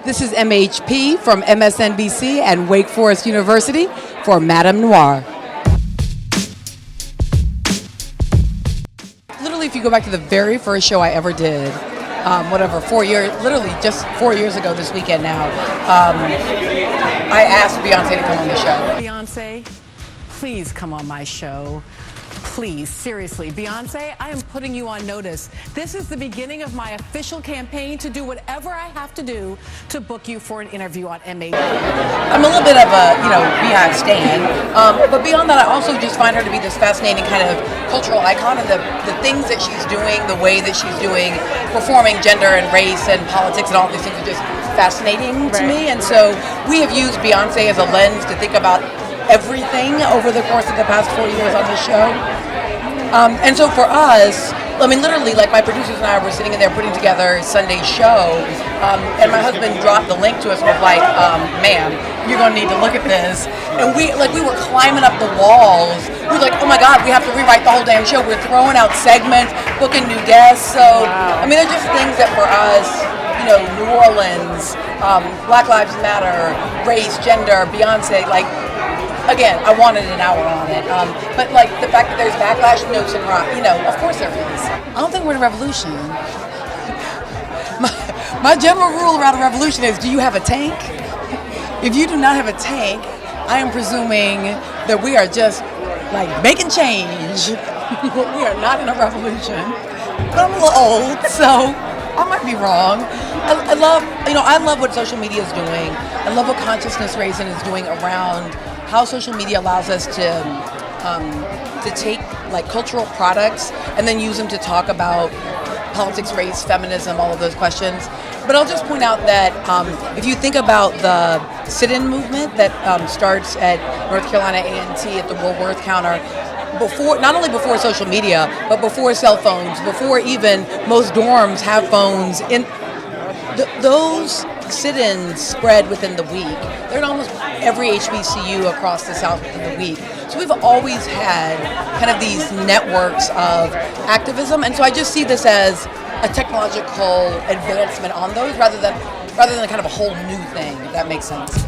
This is MHP from MSNBC and Wake Forest University for MadameNoire. Literally, if you go back to the very first show I ever did, 4 years, literally just 4 years ago this weekend now, I asked Beyoncé to come on the show. Beyoncé, please come on my show. Please, seriously. Beyoncé, I am putting you on notice. This is the beginning of my official campaign to do whatever I have to do to book you for an interview on MHP. I'm a little bit of a, Beehive stan, but beyond that, I also just find her to be this fascinating kind of cultural icon, and the things that she's doing, the way that she's doing, performing gender and race and politics and all these things are just fascinating to me. And so we have used Beyoncé as a lens to think about everything over the course of the past 4 years on the show. And so for us, literally, my producers and I were sitting in there putting together Sunday's show, and my husband dropped the link to us and was like, ma'am, you're going to need to look at this. And we were climbing up the walls. We were like, oh my God, we have to rewrite the whole damn show. We're throwing out segments, booking new guests. So, they're just things that for us, New Orleans, Black Lives Matter, race, gender, Beyoncé, again, I wanted an hour on it, but the fact that there's backlash, notes, and rock, of course there is. I don't think we're in a revolution. My general rule around a revolution is, do you have a tank? If you do not have a tank, I am presuming that we are just making change. We are not in a revolution. But I'm a little old, so I might be wrong. I love what social media is doing. I love what consciousness raising is doing around how social media allows us to take cultural products and then use them to talk about politics, race, feminism, all of those questions. But I'll just point out that if you think about the sit-in movement that starts at North Carolina A&T at the Woolworth counter, not only before social media, but before cell phones, before even most dorms have phones, those sit-ins spread within the week. They're in almost every HBCU across the South within the week. So we've always had kind of these networks of activism, and so I just see this as a technological advancement on those rather than kind of a whole new thing, if that makes sense.